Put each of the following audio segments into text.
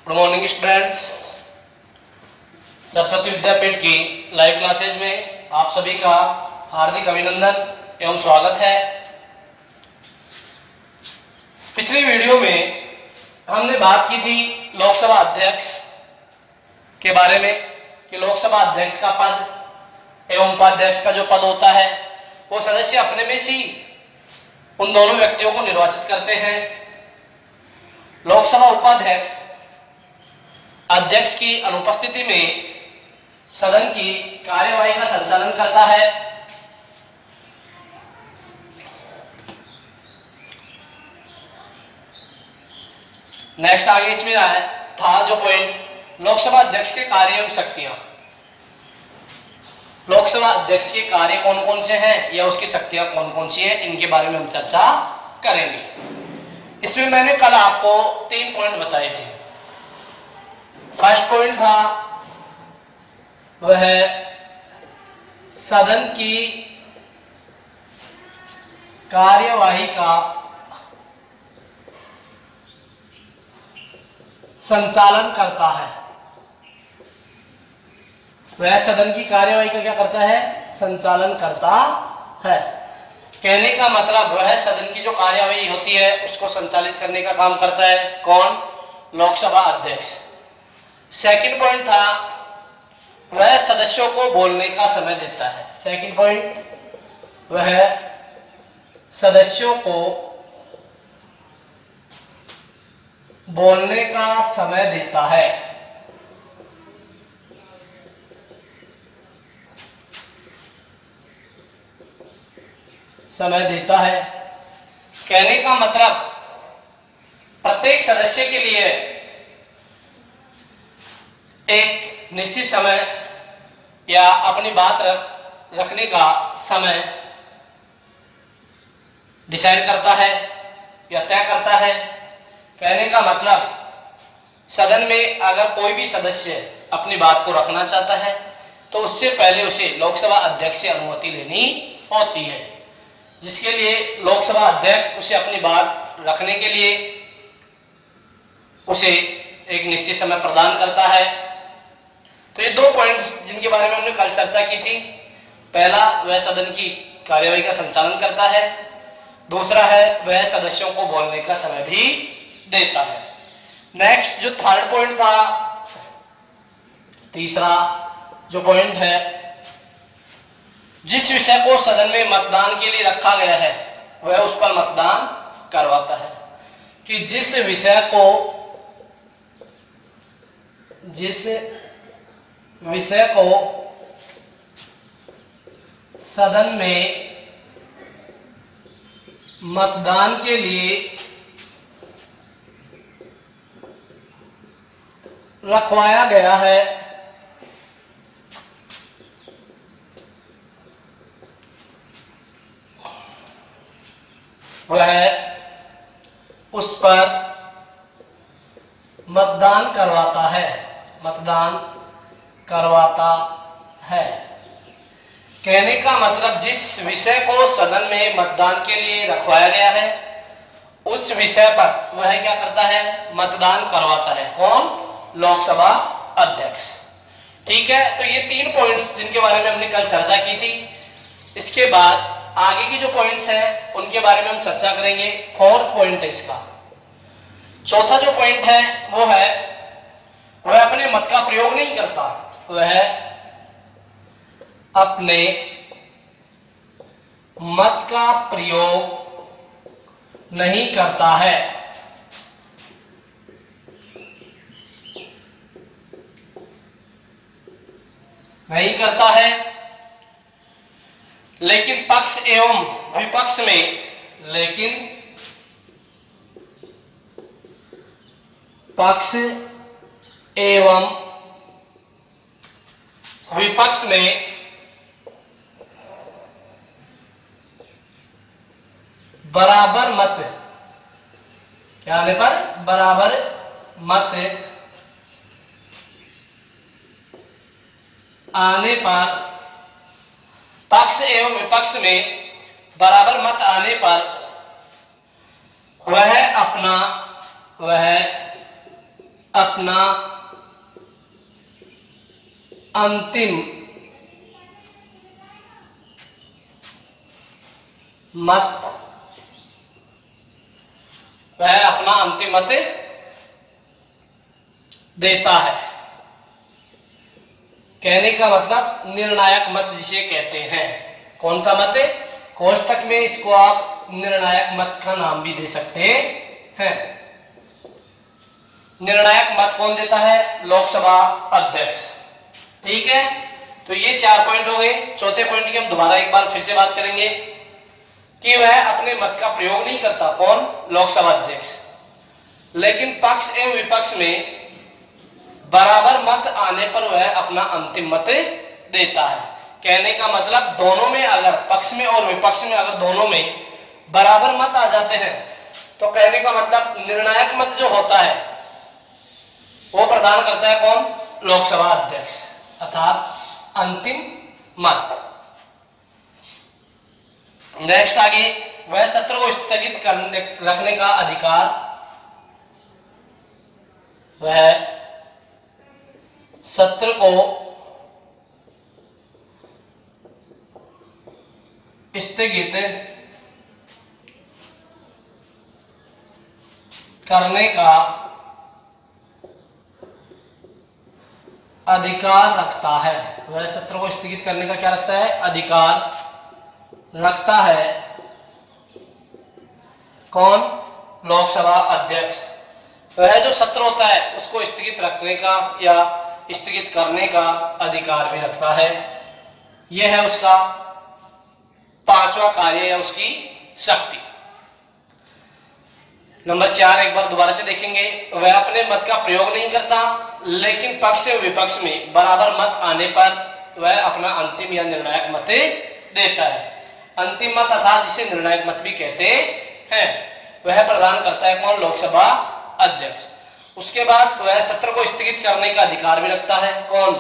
Good morning students. Saraswati Vidyapeeth की live classes में आप सभी का हार्दिक अभिनंदन एवं स्वागत है। पिछली वीडियो में हमने बात की थी लोकसभा अध्यक्ष के बारे में कि लोकसभा अध्यक्ष का पद एवं उपाध्यक्ष का जो पद होता है वो सदस्य अपने में से उन दोनों व्यक्तियों को निर्वाचित करते हैं। लोकसभा उपाध्यक्ष अध्यक्ष की अनुपस्थिति में सदन की कार्यवाही का संचालन करता है। नेक्स्ट आगे इसमें था जो पॉइंट लोकसभा अध्यक्ष के कार्य एवं शक्तियां। लोकसभा अध्यक्ष के कार्य कौन कौन से हैं या उसकी शक्तियां कौन कौन सी हैं, इनके बारे में हम चर्चा करेंगे। इसमें मैंने कल आपको 3 पॉइंट बताए थे। फर्स्ट पॉइंट था वह सदन की कार्यवाही का संचालन करता है। वह सदन की कार्यवाही का क्या करता है? संचालन करता है। कहने का मतलब वह सदन की जो कार्यवाही होती है उसको संचालित करने का काम करता है। कौन? लोकसभा अध्यक्ष। सेकंड पॉइंट था वह सदस्यों को बोलने का समय देता है। सेकंड पॉइंट, वह सदस्यों को बोलने का समय देता है। समय देता है कहने का मतलब प्रत्येक सदस्य के लिए एक निश्चित समय या अपनी बात रखने का समय डिसाइड करता है या तय करता है। कहने का मतलब सदन में अगर कोई भी सदस्य अपनी बात को रखना चाहता है तो उससे पहले उसे लोकसभा अध्यक्ष से अनुमति लेनी होती है, जिसके लिए लोकसभा अध्यक्ष उसे अपनी बात रखने के लिए उसे एक निश्चित समय प्रदान करता है। तो ये 2 पॉइंट्स जिनके बारे में हमने कल चर्चा की थी। पहला, वह सदन की कार्यवाही का संचालन करता है। दूसरा है वह सदस्यों को बोलने का समय भी देता है। नेक्स्ट जो थर्ड पॉइंट था, तीसरा जो पॉइंट है, जिस विषय को सदन में मतदान के लिए रखा गया है वह उस पर मतदान करवाता है। कि जिस विषय को सदन में मतदान के लिए रखवाया गया है वह उस पर मतदान करवाता है। कहने का मतलब जिस विषय को सदन में मतदान के लिए रखवाया गया है उस विषय पर वह क्या करता है? मतदान करवाता है। कौन? लोकसभा अध्यक्ष। ठीक है, तो ये 3 पॉइंट्स जिनके बारे में हमने कल चर्चा की थी। इसके बाद आगे की जो पॉइंट्स हैं उनके बारे में हम चर्चा करेंगे। फोर्थ पॉइंट है इसका। चौथा जो पॉइंट है वो है वह अपने मत का प्रयोग नहीं करता। वह अपने मत का प्रयोग नहीं करता है। लेकिन पक्ष एवं विपक्ष में बराबर मत आने पर पक्ष एवं विपक्ष में बराबर मत आने पर वह अपना अंतिम मत, वह अपना अंतिम मत देता है। कहने का मतलब निर्णायक मत जिसे कहते हैं। कौन सा मत है? कोष्टक में इसको आप निर्णायक मत का नाम भी दे सकते हैं। निर्णायक मत कौन देता है? लोकसभा अध्यक्ष। ठीक है, तो ये 4 पॉइंट हो गए। चौथे पॉइंट की हम दोबारा एक बार फिर से बात करेंगे कि वह अपने मत का प्रयोग नहीं करता। कौन? लोकसभा अध्यक्ष। लेकिन पक्ष एवं विपक्ष में बराबर मत आने पर वह अपना अंतिम मत देता है। कहने का मतलब दोनों में, अगर पक्ष में और विपक्ष में अगर दोनों में बराबर मत आ जाते हैं तो कहने का मतलब निर्णायक मत जो होता है वो प्रदान करता है कौन? लोकसभा अध्यक्ष, अर्थात अंतिम मत। नेक्स्ट आगे, वह सत्र को स्थगित करने रखने का अधिकार, वह सत्र को स्थगित करने का अधिकार रखता है। वह सत्र को स्थगित करने का क्या रखता है? अधिकार रखता है। कौन? लोकसभा अध्यक्ष। वह जो सत्र होता है उसको स्थगित रखने का या स्थगित करने का अधिकार भी रखता है। यह है उसका 5वां कार्य या उसकी शक्ति। नंबर 4 एक बार दोबारा से देखेंगे। वह अपने मत का प्रयोग नहीं करता, लेकिन पक्ष एवं विपक्ष में बराबर मत आने पर वह अपना अंतिम या निर्णायक मत देता है। अंतिम मत अर्थात जिसे निर्णायक मत भी कहते हैं, वह प्रदान करता है कौन? लोकसभा अध्यक्ष। उसके बाद वह सत्र को स्थगित करने का अधिकार भी रखता है। कौन?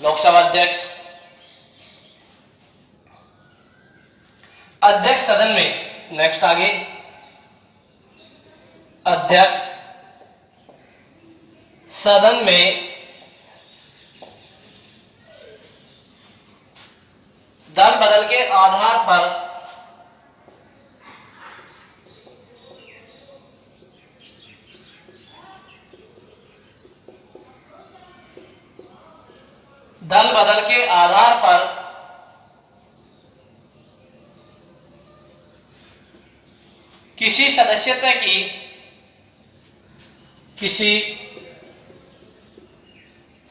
लोकसभा अध्यक्ष। अध्यक्ष सदन में, नेक्स्ट आगे, अध्यक्ष सदन में दल बदल के आधार पर किसी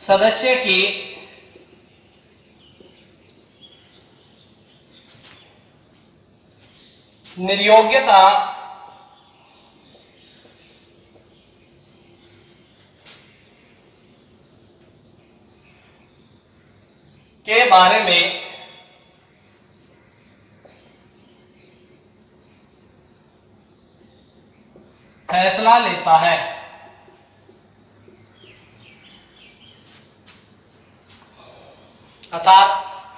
सदस्य की निर्योग्यता के बारे में फैसला लेता है। अर्थात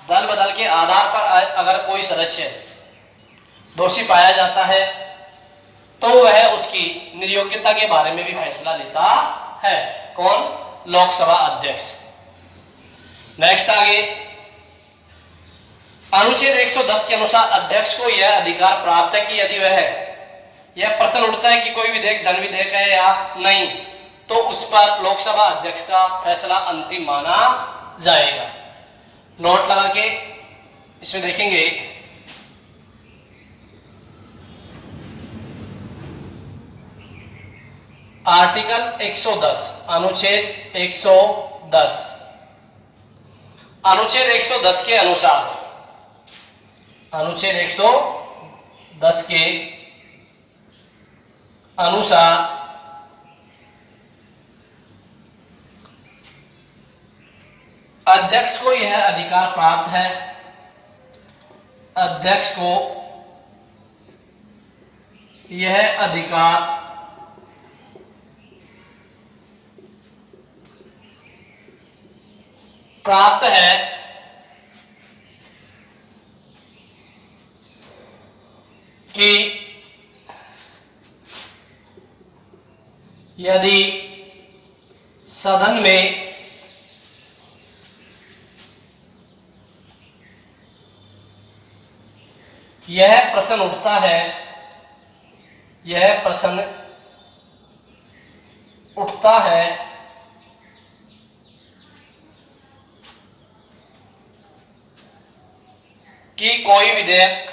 दल बदल के आधार पर अगर कोई सदस्य दोषी पाया जाता है तो वह उसकी निर्योग्यता के बारे में भी फैसला लेता है। कौन? लोकसभा अध्यक्ष। नेक्स्ट आगे, अनुच्छेद 110 के अनुसार अध्यक्ष को यह अधिकार प्राप्त है कि यदि वह, यह प्रश्न उठता है कि कोई विधेयक धन विधेयक है या नहीं, तो उस पर लोकसभा अध्यक्ष का फैसला अंतिम माना जाएगा। नोट लगा के इसमें देखेंगे, आर्टिकल 110, अनुच्छेद 110, अनुच्छेद 110 के अनुसार, अनुच्छेद 110 के अनुसार अध्यक्ष को यह अधिकार प्राप्त है, अध्यक्ष को यह अधिकार प्राप्त है कि यदि सदन में यह प्रश्न उठता है, यह प्रश्न उठता है कि कोई विधेयक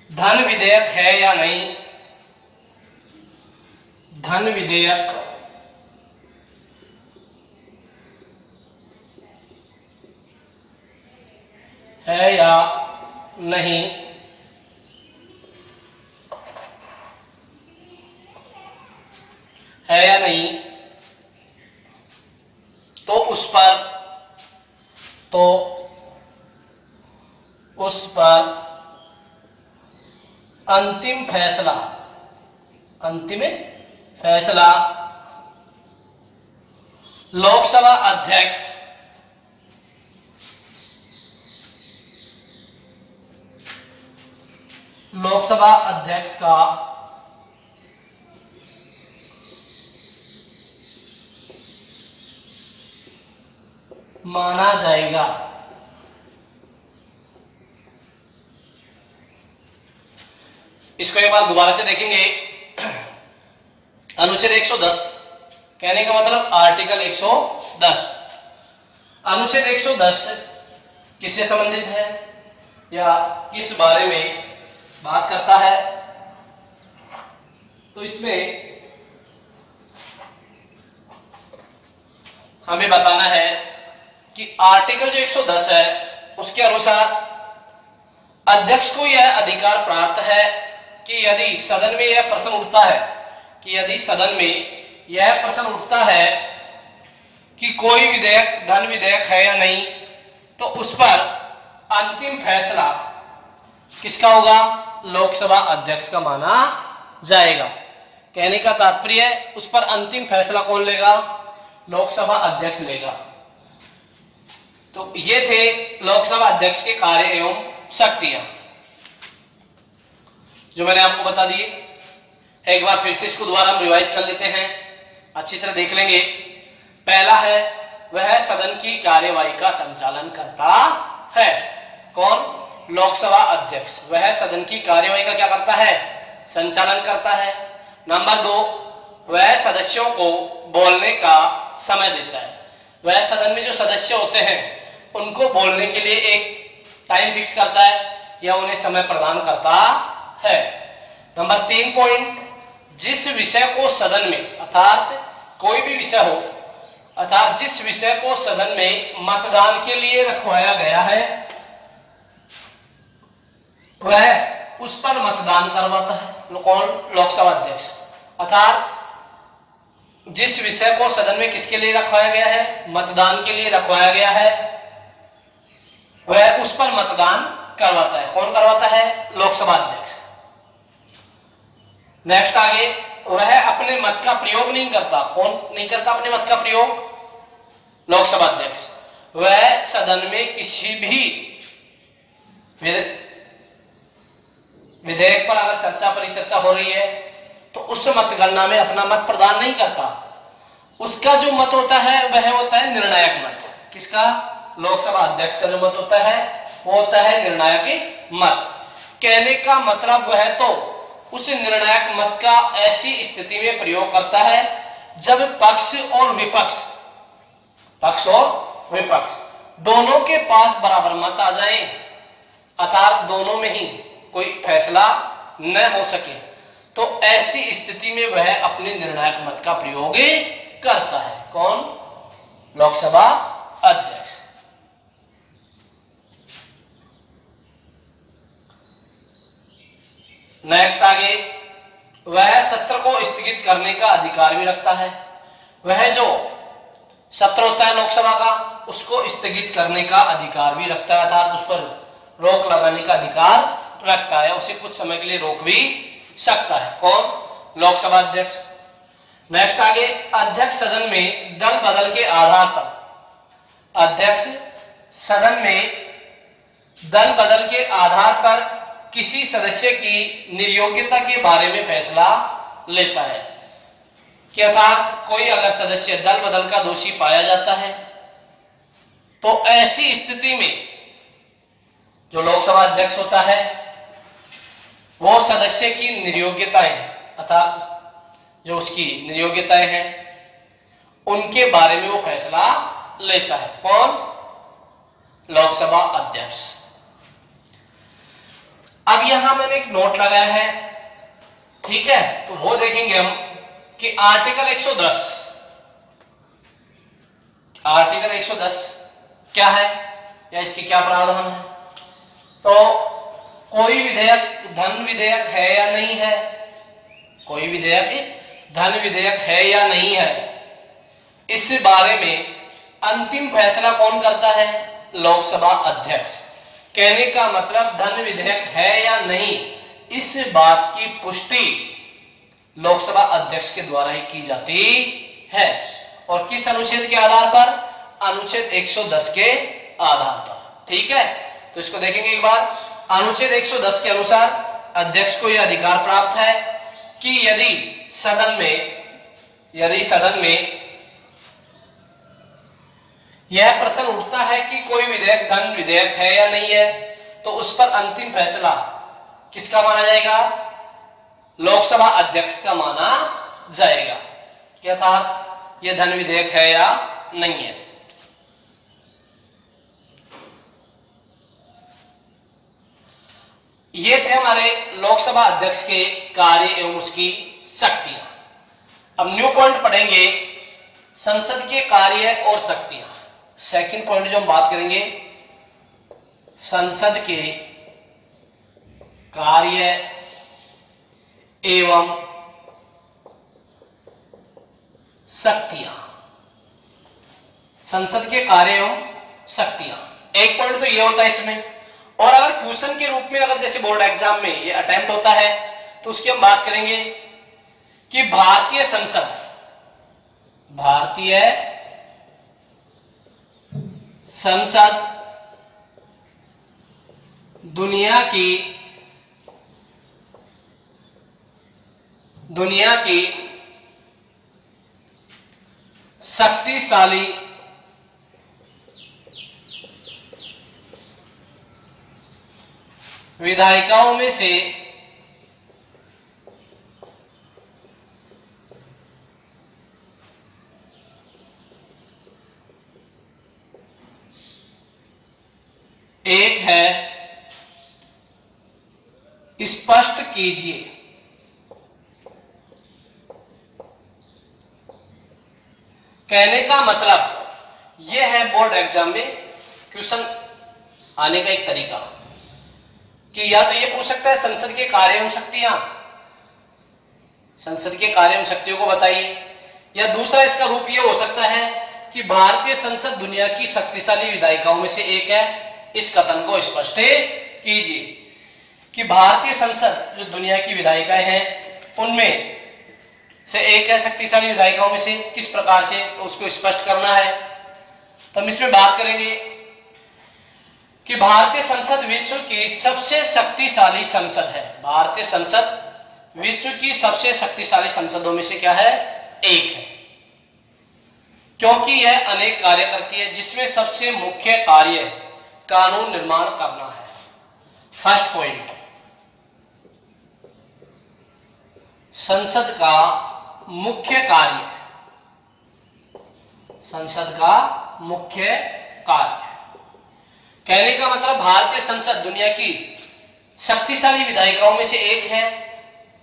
धन विधेयक है या नहीं, धन विधेयक है या नहीं, है या नहीं, तो उस पर अंतिम फैसला लोकसभा अध्यक्ष का माना जाएगा। इसको एक बार दोबारा से देखेंगे। अनुच्छेद 110 कहने का मतलब आर्टिकल 110, अनुच्छेद 110 किससे संबंधित है या किस बारे में बात करता है? तो इसमें हमें बताना है कि आर्टिकल जो 110 है उसके अनुसार अध्यक्ष को यह अधिकार प्राप्त है कि यदि सदन में यह प्रश्न उठता है कि कोई विधेयक धन विधेयक है या नहीं, तो उस पर अंतिम फैसला किसका होगा? लोकसभा अध्यक्ष का माना जाएगा। कहने का तात्पर्य है उस पर अंतिम फैसला कौन लेगा? लोकसभा अध्यक्ष लेगा। तो ये थे लोकसभा अध्यक्ष के कार्य एवं शक्तियां जो मैंने आपको बता दिए। एक बार फिर से इसको दोबारा हम रिवाइज कर लेते हैं, अच्छी तरह देख लेंगे। पहला है वह सदन की कार्यवाही का संचालन करता है। कौन? लोकसभा अध्यक्ष। वह सदन की कार्यवाही का क्या करता है? संचालन करता है। नंबर 2, वह सदस्यों को बोलने का समय देता है। वह सदन में जो सदस्य होते हैं उनको बोलने के लिए एक टाइम फिक्स करता है या उन्हें समय प्रदान करता है। नंबर 3 पॉइंट, जिस विषय को सदन में अर्थात कोई भी विषय हो अर्थात जिस विषय को सदन में मतदान के लिए रखवाया गया है वह उस पर मतदान करवाता है। कौन? लोकसभा अध्यक्ष। अर्थात जिस विषय को सदन में किसके लिए रखवाया गया है? मतदान के लिए रखवाया गया है, वह उस पर मतदान करवाता है। कौन करवाता है? लोकसभा अध्यक्ष। नेक्स्ट आगे, वह अपने मत का प्रयोग नहीं करता। कौन नहीं करता अपने मत का प्रयोग? लोकसभा अध्यक्ष। वह सदन में किसी भी विधेयक पर अगर परिचर्चा हो रही है तो उस मतगणना में अपना मत प्रदान नहीं करता। उसका जो मत होता है वह होता है निर्णायक मत। किसका? लोकसभा अध्यक्ष का जो मत होता है वो होता है निर्णायक मत। कहने का मतलब वह तो उस निर्णायक मत का ऐसी स्थिति में प्रयोग करता है जब पक्ष और विपक्ष दोनों के पास बराबर मत आ जाए अर्थात दोनों में ही कोई फैसला न हो सके, तो ऐसी स्थिति में वह अपने निर्णायक मत का प्रयोग करता है। कौन? लोकसभा अध्यक्ष। नेक्स्ट आगे, वह सत्र को स्थगित करने का अधिकार भी रखता है। वह जो सत्र होता है लोकसभा का उसको स्थगित करने का अधिकार भी रखता है अर्थात उस पर रोक लगाने का अधिकार रखता है। उसे कुछ समय के लिए रोक भी सकता है। कौन? लोकसभा अध्यक्ष। नेक्स्ट आगे, अध्यक्ष सदन में दल बदल के आधार पर दल बदल के आधार पर किसी सदस्य की निर्योग्यता के बारे में फैसला लेता है। कि अर्थात कोई अगर सदस्य दल बदल का दोषी पाया जाता है तो ऐसी स्थिति में जो लोकसभा अध्यक्ष होता है वो सदस्य की निर्योग्यताएं अर्थात जो उसकी निर्योग्यताएं हैं उनके बारे में वो फैसला लेता है। कौन? लोकसभा अध्यक्ष। अब यहां मैंने एक नोट लगाया है, ठीक है, तो वो देखेंगे हम कि आर्टिकल 110 क्या है या इसके क्या प्रावधान है। तो कोई विधेयक धन विधेयक है या नहीं है, कोई विधेयक धन विधेयक है या नहीं है, इस बारे में अंतिम फैसला कौन करता है? लोकसभा अध्यक्ष। कहने का मतलब धन विधेयक है या नहीं इस बात की पुष्टि लोकसभा अध्यक्ष के द्वारा ही की जाती है। और किस अनुच्छेद के आधार पर? अनुच्छेद 110 के आधार पर। ठीक है, तो इसको देखेंगे एक बार। अनुच्छेद 110 के अनुसार अध्यक्ष को यह अधिकार प्राप्त है कि यदि सदन में यह प्रश्न उठता है कि कोई विधेयक धन विधेयक है या नहीं है तो उस पर अंतिम फैसला किसका माना जाएगा? लोकसभा अध्यक्ष का माना जाएगा। क्या था? यह धन विधेयक है या नहीं है। ये थे हमारे लोकसभा अध्यक्ष के कार्य एवं उसकी शक्तियां। अब न्यू पॉइंट पढ़ेंगे, संसद के कार्य और शक्तियां। सेकंड पॉइंट जो हम बात करेंगे, संसद के कार्य एवं शक्तियां। संसद के कार्य एवं शक्तियां, एक पॉइंट तो ये होता है इसमें। और अगर क्वेश्चन के रूप में अगर जैसे बोर्ड एग्जाम में ये अटेम्प्ट होता है तो उसकी हम बात करेंगे कि भारतीय संसद दुनिया की शक्तिशाली विधायिकाओं में से एक है। स्पष्ट कीजिए। कहने का मतलब यह है बोर्ड एग्जाम में क्वेश्चन आने का एक तरीका कि या तो ये पूछ सकता है संसद के कार्य एवं शक्तियां, संसद के कार्य एवं शक्तियों को बताइए, या दूसरा इसका रूप ये हो सकता है कि भारतीय संसद दुनिया की शक्तिशाली विधायिकाओं में से एक है। इस कथन को स्पष्ट कीजिए कि भारतीय संसद जो दुनिया की विधायिकाएं हैं उनमें से एक है शक्तिशाली विधायिकाओं में से, किस प्रकार से, तो उसको स्पष्ट करना है। तो हम इसमें बात करेंगे कि भारतीय संसद विश्व की सबसे शक्तिशाली संसद है। भारतीय संसद विश्व की सबसे शक्तिशाली संसदों में से क्या है? एक है, क्योंकि यह अनेक कार्य करती है जिसमें सबसे मुख्य कार्य कानून निर्माण करना है। फर्स्ट पॉइंट, संसद का मुख्य कार्य, संसद का मुख्य कार्य। कहने का मतलब भारतीय संसद दुनिया की शक्तिशाली विधायिकाओं में से एक है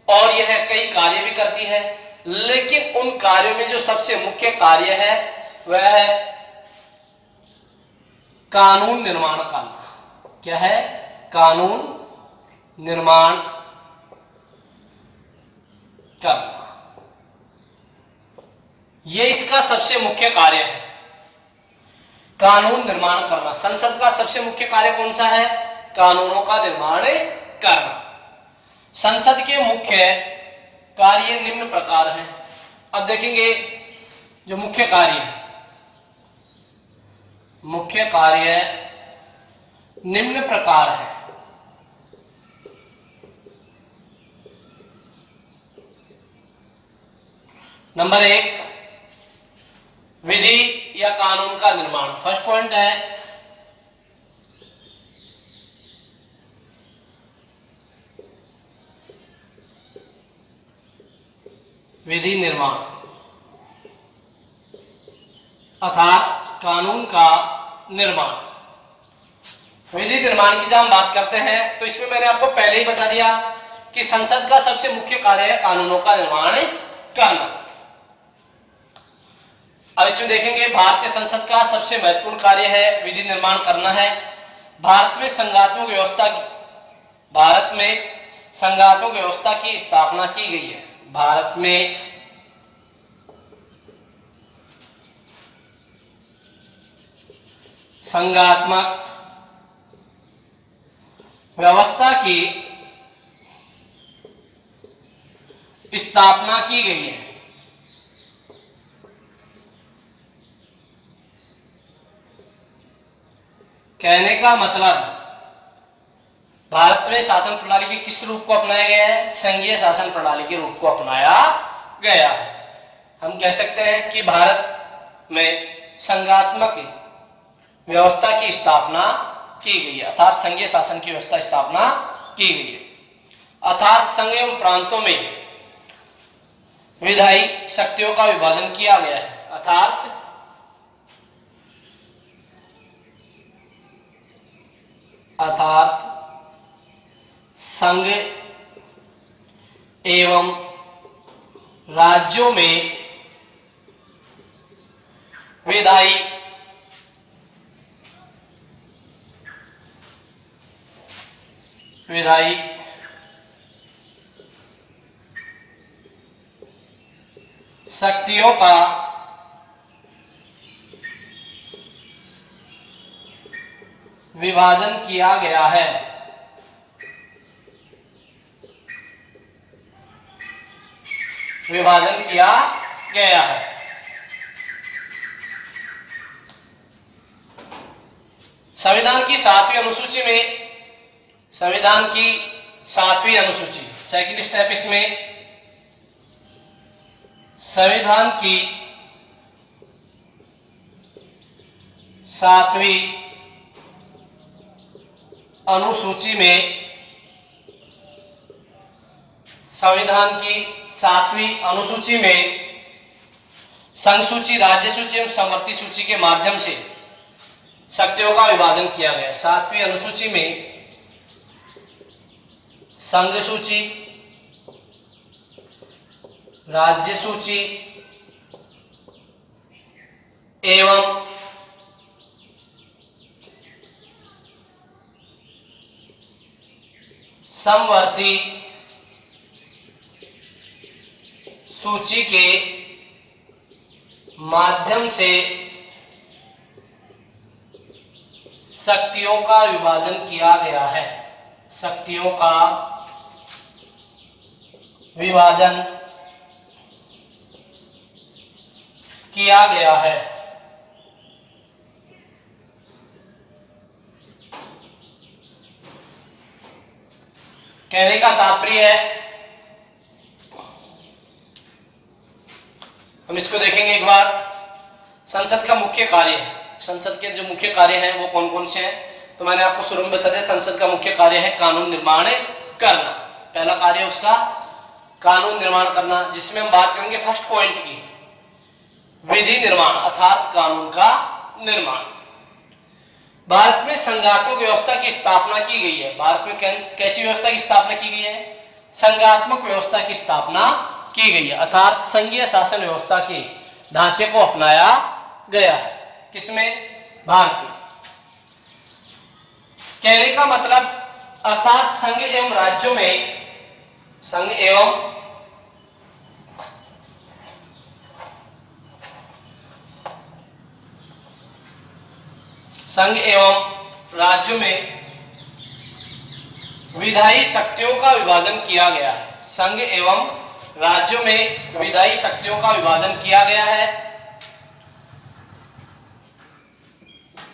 और यह कई कार्य भी करती है, लेकिन उन कार्यों में जो सबसे मुख्य कार्य है वह है कानून निर्माण करना। क्या है? कानून निर्माण करना। यह इसका सबसे मुख्य कार्य है, कानून निर्माण करना। संसद का सबसे मुख्य कार्य कौन सा है? कानूनों का निर्माण करना। संसद के मुख्य कार्य निम्न प्रकार हैं। अब देखेंगे जो मुख्य कार्य है, मुख्य कार्य निम्न प्रकार है। नंबर 1, विधि या कानून का निर्माण। फर्स्ट पॉइंट है विधि निर्माण अर्थात कानून का निर्माण। विधि निर्माण की जब हम बात करते हैं तो इसमें मैंने आपको पहले ही बता दिया कि संसद का सबसे मुख्य कार्य है कानूनों का निर्माण करना। अब इसमें देखेंगे भारतीय संसद का सबसे महत्वपूर्ण कार्य है विधि निर्माण करना है। भारत में संघात्मक व्यवस्था की स्थापना की गई है। भारत में संघात्मक व्यवस्था की स्थापना की गई है। कहने का मतलब भारत में शासन प्रणाली के किस रूप को अपनाया गया है? संघीय शासन प्रणाली के रूप को अपनाया गया है। हम कह सकते हैं कि भारत में संघात्मक व्यवस्था की स्थापना की गई है, अर्थात संघीय शासन की व्यवस्था स्थापना की गई है। अर्थात संघ एवं प्रांतों में विधायी शक्तियों का विभाजन किया गया है। अर्थात संघ एवं राज्यों में विधायी शक्तियों का विभाजन किया गया है। संविधान की 7वीं अनुसूची में, संविधान की 7वीं अनुसूची, सेकंड स्टेप इसमें संविधान की 7वीं अनुसूची में, संविधान की 7वीं अनुसूची में संघ सूची, राज्य सूची एवं समवर्ती सूची के माध्यम से शक्तियों का विभाजन किया गया। 7वीं अनुसूची में संघ सूची, राज्य सूची एवं समवर्ती सूची के माध्यम से शक्तियों का विभाजन किया गया है। शक्तियों का विभाजन किया गया है। कहने का तात्पर्य है, हम इसको देखेंगे एक बार। संसद का मुख्य कार्य है, संसद के जो मुख्य कार्य हैं वो कौन कौन से हैं? तो मैंने आपको शुरू में बता दिया, संसद का मुख्य कार्य है कानून निर्माण करना। पहला कार्य उसका कानून निर्माण करना, जिसमें हम बात करेंगे फर्स्ट पॉइंट की, विधि निर्माण अर्थात कानून का निर्माण। भारत में संघात्मक व्यवस्था की स्थापना की गई है। भारत में कैसी व्यवस्था की स्थापना की गई है? संघात्मक व्यवस्था की स्थापना की गई है, अर्थात संघीय शासन व्यवस्था के ढांचे को अपनाया गया है। किसमें? भारत में। कहने का मतलब अर्थात संघ एवं राज्यों में, संघ एवं राज्यों में विधायी शक्तियों का विभाजन किया गया है। संघ एवं राज्यों में विधायी शक्तियों का विभाजन किया गया है।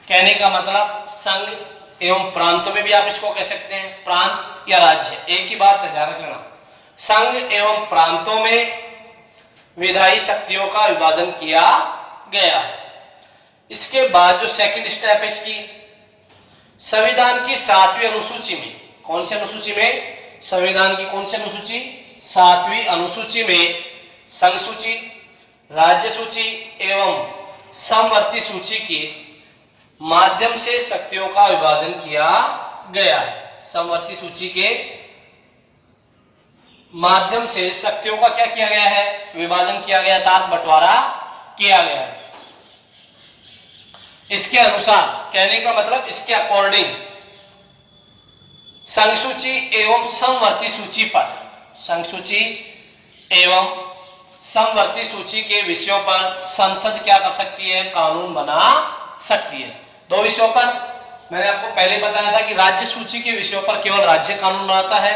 कहने का मतलब संघ एवं प्रांतों में भी आप इसको कह सकते हैं, प्रांत या राज्य, एक ही बात है, ध्यान रखना। संघ एवं प्रांतों में विधायी शक्तियों का विभाजन किया गया है। इसके बाद जो सेकंड स्टेप है इसकी, संविधान की 7वीं अनुसूची में, कौन सी अनुसूची में, संविधान की कौन सी अनुसूची, 7वीं अनुसूची में संघ सूची, राज्य सूची एवं समवर्ती सूची के माध्यम से शक्तियों का विभाजन किया गया है। समवर्ती सूची के माध्यम से शक्तियों का क्या किया गया है, विभाजन किया गया, अर्थात बंटवारा किया गया है। इसके अनुसार, कहने का मतलब इसके अकॉर्डिंग संघ सूची एवं समवर्ती सूची पर, संघ सूची एवं समवर्ती सूची के विषयों पर संसद क्या कर सकती है, कानून बना सकती है। दो विषयों पर मैंने आपको पहले बताया था कि राज्य सूची के विषयों पर केवल राज्य कानून बनाता है,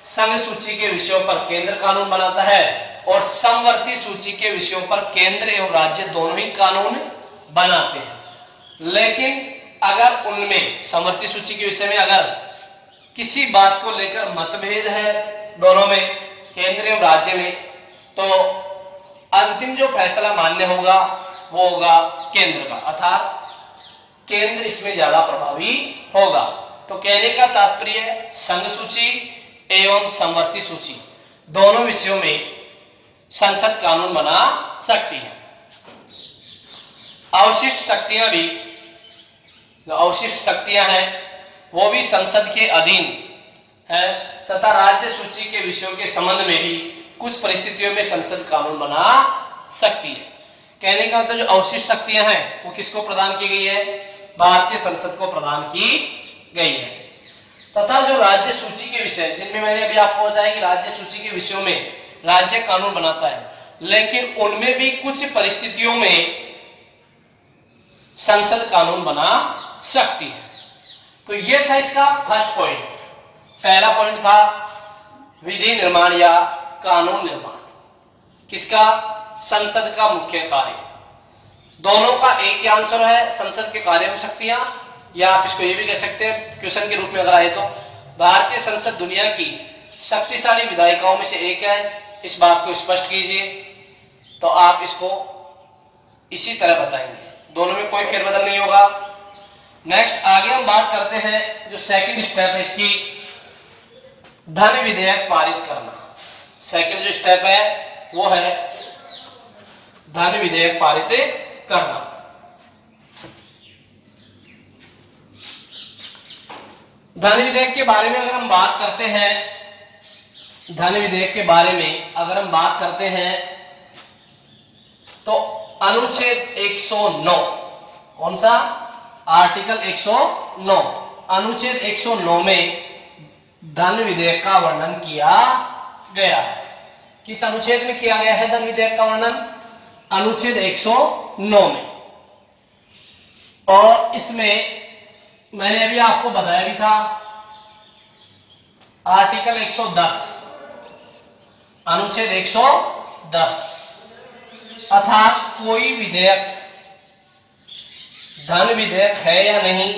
संघ सूची के विषयों पर केंद्र कानून बनाता है, और समवर्ती सूची के विषयों पर केंद्र एवं राज्य दोनों ही कानून बनाते हैं। लेकिन अगर उनमें, समवर्ती सूची के विषय में अगर किसी बात को लेकर मतभेद है दोनों में, केंद्र एवं राज्य में, तो अंतिम जो फैसला मान्य होगा वो होगा केंद्र का, अर्थात केंद्र इसमें ज्यादा प्रभावी होगा। तो कहने का तात्पर्य, संघ सूची एवं समवर्ती सूची दोनों विषयों में संसद कानून बना सकती है। अवशिष्ट शक्तियां भी, जो अवशिष्ट शक्तियां हैं वो भी संसद के अधीन है, तथा राज्य सूची के विषयों के संबंध में भी कुछ परिस्थितियों में संसद कानून बना सकती है। कहने का मतलब जो अवशिष्ट शक्तियां हैं वो किसको प्रदान की गई है, भारतीय संसद को प्रदान की गई है। तथा जो राज्य सूची के विषय, जिनमें मैंने अभी आपको बताया कि राज्य सूची के विषयों में राज्य कानून बनाता है, लेकिन उनमें भी कुछ परिस्थितियों में संसद कानून बना सकती है। तो यह था इसका फर्स्ट पॉइंट। पहला पॉइंट था विधि निर्माण या कानून निर्माण, किसका, संसद का मुख्य कार्य। दोनों का एक ही आंसर है, संसद के कार्य में शक्तियां, या आप इसको ये भी कह सकते हैं क्वेश्चन के रूप में अगर आए तो, भारतीय संसद दुनिया की शक्तिशाली विधायिकाओं में से एक है। इस बात को स्पष्ट कीजिए, तो आप इसको इसी तरह बताएंगे, दोनों में कोई फेरबदल नहीं होगा। नेक्स्ट आगे हम बात करते हैं, जो सेकंड स्टेप है इसकी, धन विधेयक पारित करना। सेकंड जो स्टेप है वो है धन विधेयक पारित करना। धन विधेयक के बारे में अगर हम बात करते हैं, धन विधेयक के बारे में अगर हम बात करते हैं तो अनुच्छेद 109, कौन सा, आर्टिकल 109, अनुच्छेद 109 में धन विधेयक का वर्णन किया गया है। किस अनुच्छेद में किया गया है धन विधेयक का वर्णन, अनुच्छेद 109 में। और इसमें मैंने अभी आपको बताया भी था, आर्टिकल 110, अनुच्छेद 110, अर्थात कोई विधेयक धन विधेयक है या नहीं,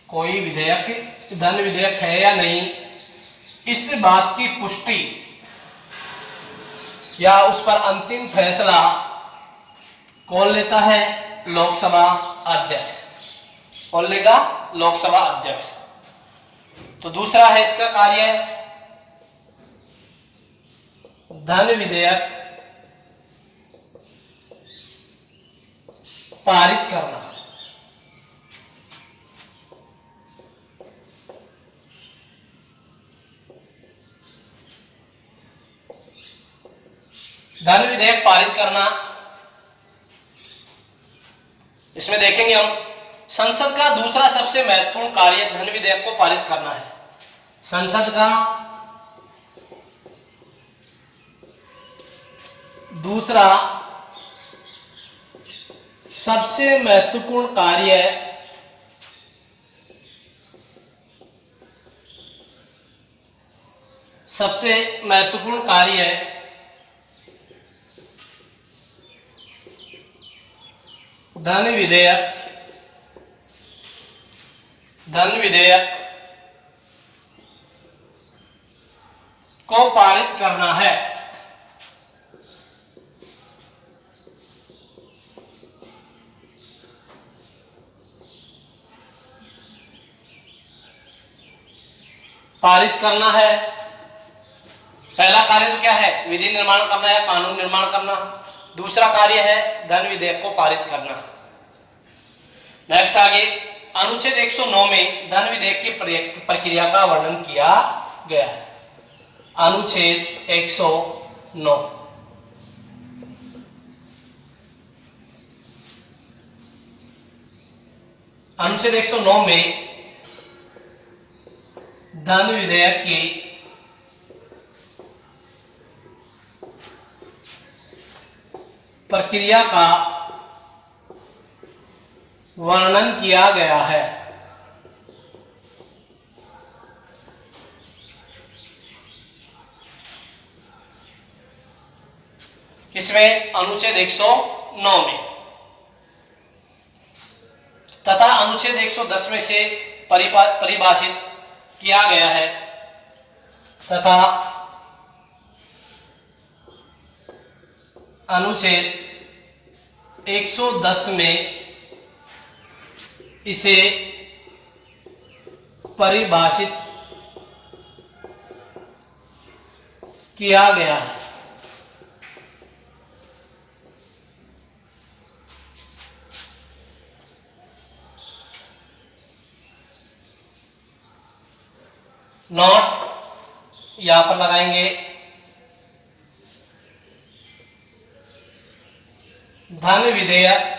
कोई विधेयक धन विधेयक है या नहीं, इस बात की पुष्टि या उस पर अंतिम फैसला कौन लेता है, लोकसभा अध्यक्ष। कौन लेगा, लोकसभा अध्यक्ष। तो दूसरा है इसका कार्य, धन विधेयक पारित करना। धन विधेयक पारित करना, इसमें देखेंगे हम, संसद का दूसरा सबसे महत्वपूर्ण कार्य धन विधेयक को पारित करना है। संसद का दूसरा सबसे महत्वपूर्ण कार्य धन विधेयक धन विधेयक को पारित करना है। पारित करना है। पहला कार्य तो क्या है, विधि निर्माण करना या कानून निर्माण करना। दूसरा कार्य है धन विधेयक को पारित करना। नेक्स्ट आगे अनुच्छेद 109 में धन विधेयक की प्रक्रिया का वर्णन किया गया है। अनुच्छेद 109 अनुच्छेद 109 में धन विधेयक की प्रक्रिया का वर्णन किया गया है। किसमें, अनुच्छेद 109 में। तथा अनुच्छेद 110 में से परिभाषित किया गया है। तथा अनुच्छेद 110 में इसे परिभाषित किया गया है। नोट यहां पर लगाएंगे, धन विधेयक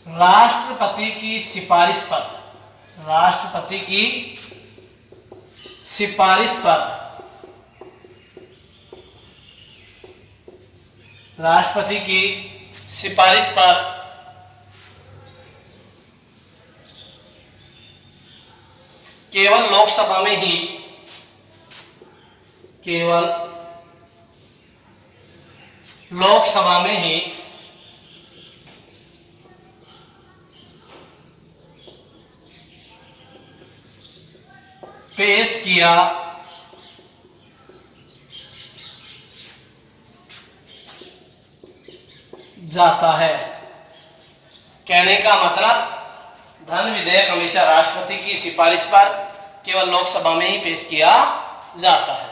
राष्ट्रपति की सिफारिश पर, राष्ट्रपति की सिफारिश पर, राष्ट्रपति की सिफारिश पर केवल लोकसभा में ही, केवल लोकसभा में ही पेश किया जाता है। कहने का मतलब धन विधेयक हमेशा राष्ट्रपति की सिफारिश पर केवल लोकसभा में ही पेश किया जाता है।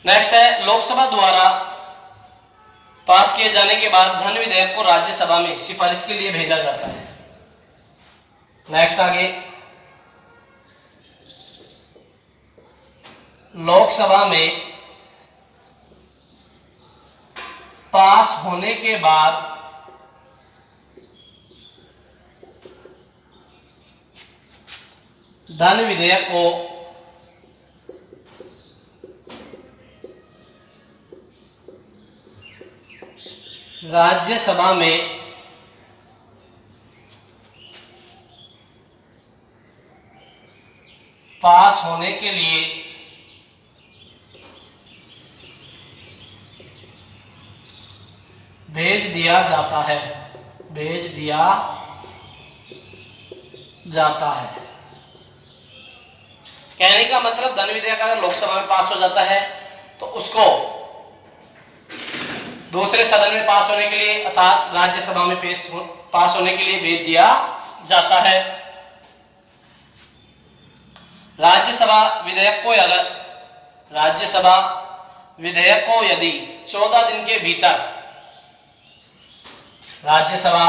नेक्स्ट है, लोकसभा द्वारा पास किए जाने के बाद धन विधेयक को राज्यसभा में सिफारिश के लिए भेजा जाता है। नेक्स्ट आगे, लोकसभा में पास होने के बाद धन विधेयक को राज्यसभा में पास होने के लिए भेज दिया जाता है, भेज दिया जाता है। कहने का मतलब धन विधेयक अगर लोकसभा में पास हो जाता है तो उसको दूसरे सदन में पास होने के लिए अर्थात राज्यसभा में पास होने के लिए भेज दिया जाता है। राज्यसभा विधेयक को यदि 14 दिन के भीतर राज्यसभा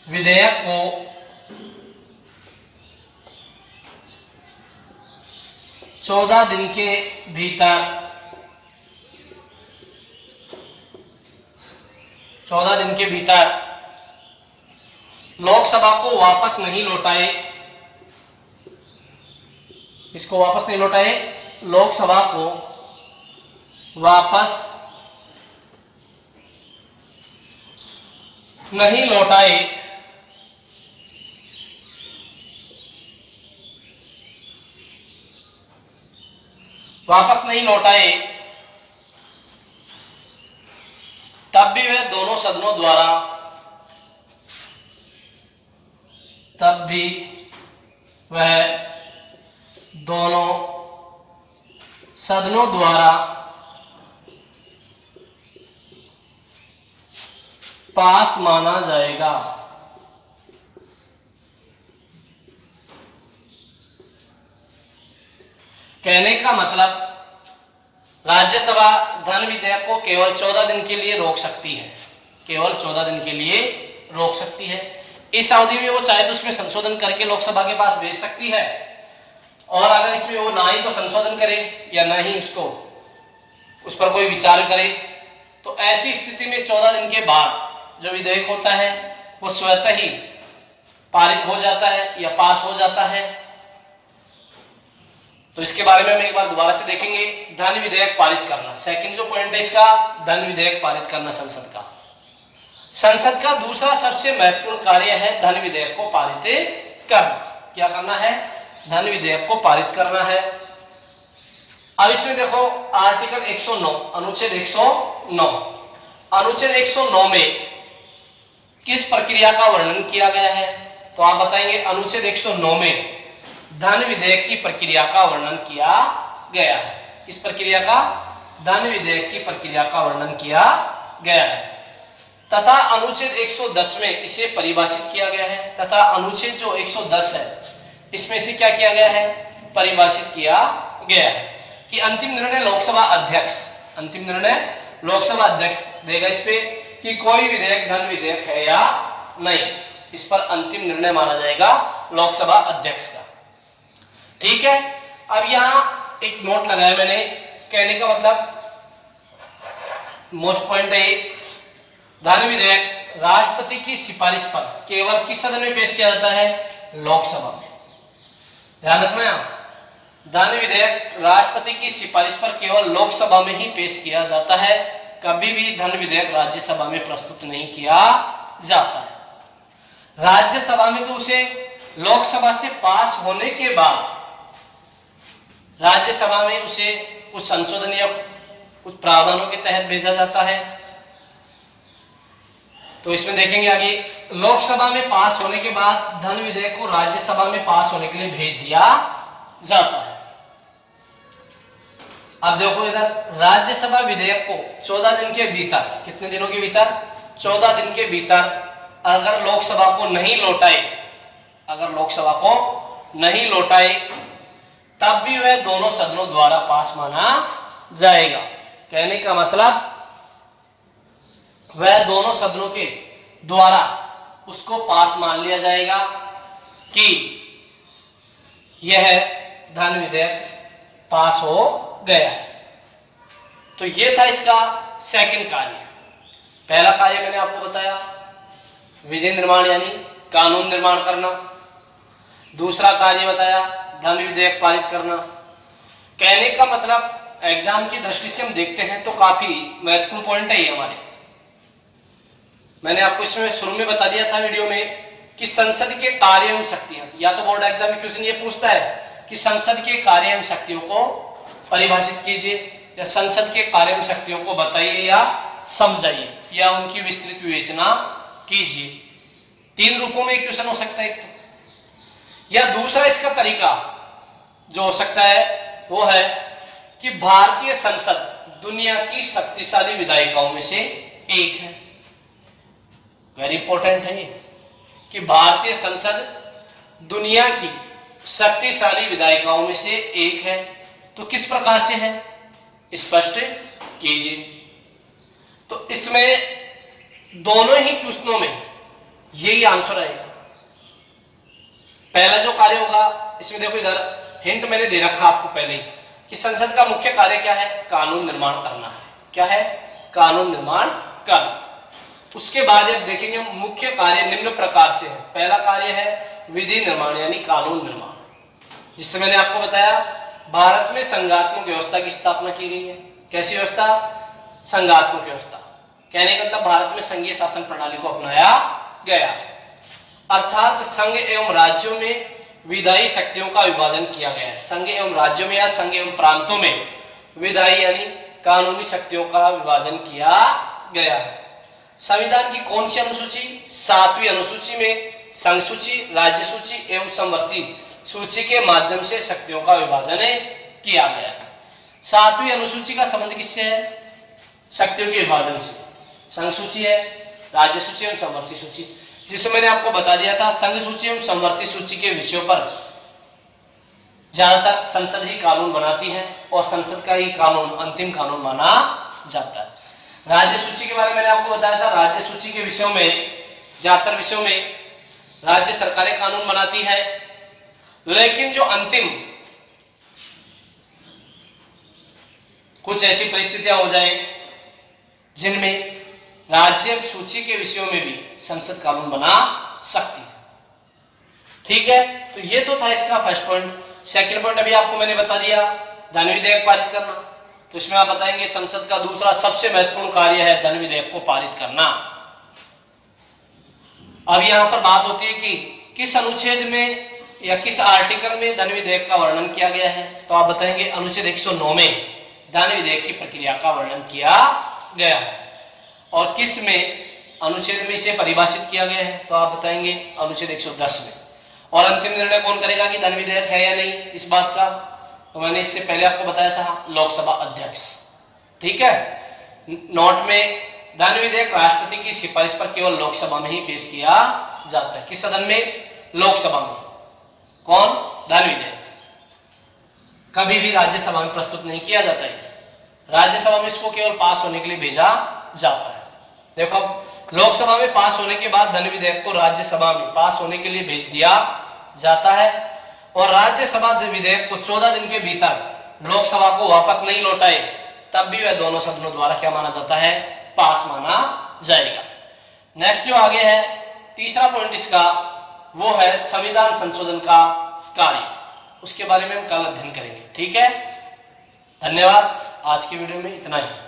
विधेयक को 14 दिन के भीतर 14 दिन के भीतर लोकसभा को वापस नहीं लौटाए, इसको वापस नहीं लौटाए, लोकसभा को वापस नहीं लौटाए तब भी वह दोनों सदनों द्वारा पास माना जाएगा। कहने का मतलब राज्यसभा धन विधेयक को केवल 14 दिन के लिए रोक सकती है, केवल 14 दिन के लिए रोक सकती है। इस अवधि में वो चाहे तो उसमें संशोधन करके लोकसभा के पास भेज सकती है, और अगर इसमें वो ना ही तो संशोधन करे या ना ही उस पर कोई विचार करे, तो ऐसी स्थिति में 14 दिन के बाद जो विधेयक होता है वो स्वतः ही पारित हो जाता है या पास हो जाता है। तो इसके बारे में हम एक बार दोबारा से देखेंगे। धन विधेयक पारित करना, सेकंड जो पॉइंट है इसका, धन विधेयक पारित करना संसद का। संसद का दूसरा सबसे महत्वपूर्ण कार्य है धन विधेयक को पारित करना। क्या करना है? धन विधेयक को पारित करना है। अब इसमें देखो आर्टिकल 109, अनुच्छेद 109, अनुच्छेद 109 में किस प्रक्रिया का वर्णन किया गया है? तो आप बताएंगे अनुच्छेद 109 में धन विधेयक की प्रक्रिया का वर्णन किया गया है। किस प्रक्रिया का? धन विधेयक की प्रक्रिया का वर्णन किया गया है। तथा अनुच्छेद 110 में इसे परिभाषित किया गया है। तथा अनुच्छेद जो 110 है इसमें इसे क्या किया गया है? परिभाषित किया गया है कि अंतिम निर्णय लोकसभा अध्यक्ष देगा इस पे कि कोई विधेयक धन विधेयक है या नहीं। इस पर अंतिम निर्णय माना जाएगा लोकसभा अध्यक्ष का। ठीक है, अब यहां एक नोट लगाया मैंने। कहने का मतलब मोस्ट पॉइंट है, धन विधेयक राष्ट्रपति की सिफारिश पर केवल किस सदन में पेश किया जाता है? लोकसभा में। ध्यान रखना है, धन विधेयक राष्ट्रपति की सिफारिश पर केवल लोकसभा में ही पेश किया जाता है। कभी भी धन विधेयक राज्यसभा में प्रस्तुत नहीं किया जाता है। राज्यसभा में तो उसे लोकसभा से पास होने के बाद राज्यसभा में उसे कुछ संशोधन या कुछ प्रावधानों के तहत भेजा जाता है। तो इसमें देखेंगे आगे, लोकसभा में पास होने के बाद धन विधेयक को राज्यसभा में पास होने के लिए भेज दिया जाता है। अब देखो इधर, राज्यसभा विधेयक को 14 दिन के भीतर, कितने दिनों के भीतर? 14 दिन के भीतर अगर लोकसभा को नहीं लौटाए, तब भी वह दोनों सदनों द्वारा पास माना जाएगा। कहने का मतलब वह दोनों सदनों के द्वारा उसको पास मान लिया जाएगा कि यह धन विधेयक पास हो गया है। तो यह था इसका सेकंड कार्य। पहला कार्य मैंने आपको बताया, विधि निर्माण यानी कानून निर्माण करना। दूसरा कार्य बताया, धन विधेयक पारित करना। कहने का मतलब एग्जाम की दृष्टि से हम देखते हैं तो काफी महत्वपूर्ण पॉइंट है ये हमारे। मैंने आपको इसमें शुरू में बता दिया था वीडियो में कि संसद के कार्य एवं शक्तियां, या तो बोर्ड एग्जाम में क्वेश्चन ये पूछता है कि संसद के कार्य एवं शक्तियों को परिभाषित कीजिए, या संसद के कार्य एवं शक्तियों को बताइए या समझाइए, या उनकी विस्तृत विवेचना कीजिए। 3 रूपों में क्वेश्चन हो सकता है। एक तो, या दूसरा इसका तरीका जो हो सकता है वो है कि भारतीय संसद दुनिया की शक्तिशाली विधायिकाओं में से एक है। वेरी इंपॉर्टेंट है कि भारतीय संसद दुनिया की शक्तिशाली विधायिकाओं में से एक है। तो किस प्रकार से है, स्पष्ट कीजिए। तो इसमें दोनों ही क्वेश्चनों में यही आंसर आएगा। पहला जो कार्य होगा, इसमें देखो इधर हिंट मैंने दे रखा आपको पहले ही कि संसद का मुख्य कार्य क्या है? कानून निर्माण करना है। क्या है? कानून निर्माण करना। उसके बाद अब देखेंगे मुख्य कार्य निम्न प्रकार से है। पहला कार्य है विधि निर्माण यानी कानून निर्माण, जिससे मैंने आपको बताया भारत में संघात्मक व्यवस्था की स्थापना की गई है। कैसी व्यवस्था? संघात्मक व्यवस्था। कहने का मतलब भारत में संघीय शासन प्रणाली को अपनाया गया, अर्थात संघ एवं राज्यों में विधायी शक्तियों का विभाजन किया गया है। संघ एवं राज्यों में या संघ एवं प्रांतों में विधायी यानी कानूनी शक्तियों का विभाजन किया गया है। संविधान की कौन सी अनुसूची? 7वीं अनुसूची में संघ सूची, राज्य सूची एवं समवर्ती सूची के माध्यम से शक्तियों का विभाजन किया गया है। 7वीं अनुसूची का संबंध किससे है? शक्तियों के विभाजन से। संघ सूची है, राज्य सूची एवं समवर्ती सूची, जिसमें मैंने आपको बता दिया था संघ सूची एवं समवर्ती सूची के विषयों पर ज्यादातर संसद ही कानून बनाती है और संसद का ही कानून अंतिम कानून माना जाता है। राज्य सूची के बारे में मैंने आपको बताया था, राज्य सूची के विषयों में ज्यादातर विषयों में राज्य सरकारें कानून बनाती है, लेकिन जो अंतिम कुछ ऐसी परिस्थितियां हो जाए जिनमें राज्य सूची के विषयों में भी संसद कानून बना सकती है। ठीक है, तो ये तो था इसका फर्स्ट पॉइंट। सेकंड पॉइंट अभी आपको मैंने बता दिया, धन विधेयक पारित करना। तो इसमें आप बताएंगे संसद का दूसरा सबसे महत्वपूर्ण कार्य है धन विधेयक को पारित करना। अब यहां पर बात होती है कि किस अनुच्छेद में या किस आर्टिकल में धन विधेयक का वर्णन किया गया है। तो आप बताएंगे अनुच्छेद 109 में धन विधेयक की प्रक्रिया का वर्णन किया गया है। और किस में अनुच्छेद में इसे परिभाषित किया गया है? तो आप बताएंगे अनुच्छेद 110 में। और अंतिम निर्णय कौन करेगा कि धन विधेयक है या नहीं इस बात का? तो मैंने इससे पहले आपको बताया था लोकसभा अध्यक्ष। ठीक है, नोट में धन विधेयक राष्ट्रपति की सिफारिश पर केवल लोकसभा में ही पेश किया जाता है। किस सदन में? लोकसभा में। कौन? धन विधेयक कभी भी राज्यसभा में प्रस्तुत नहीं किया जाता है। राज्यसभा में इसको केवल पास होने के लिए भेजा जाता है। देखो, लोकसभा में पास होने के बाद धन विधेयक को राज्यसभा में पास होने के लिए भेज दिया जाता है और राज्यसभा विधेयक को 14 दिन के भीतर लोकसभा को वापस नहीं लौटाए तब भी वह दोनों सदनों द्वारा क्या माना जाता है? पास माना जाएगा। नेक्स्ट जो आगे है तीसरा पॉइंट इसका, वो है संविधान संशोधन का कार्य। उसके बारे में हम कल अध्ययन करेंगे। ठीक है, धन्यवाद। आज की वीडियो में इतना ही।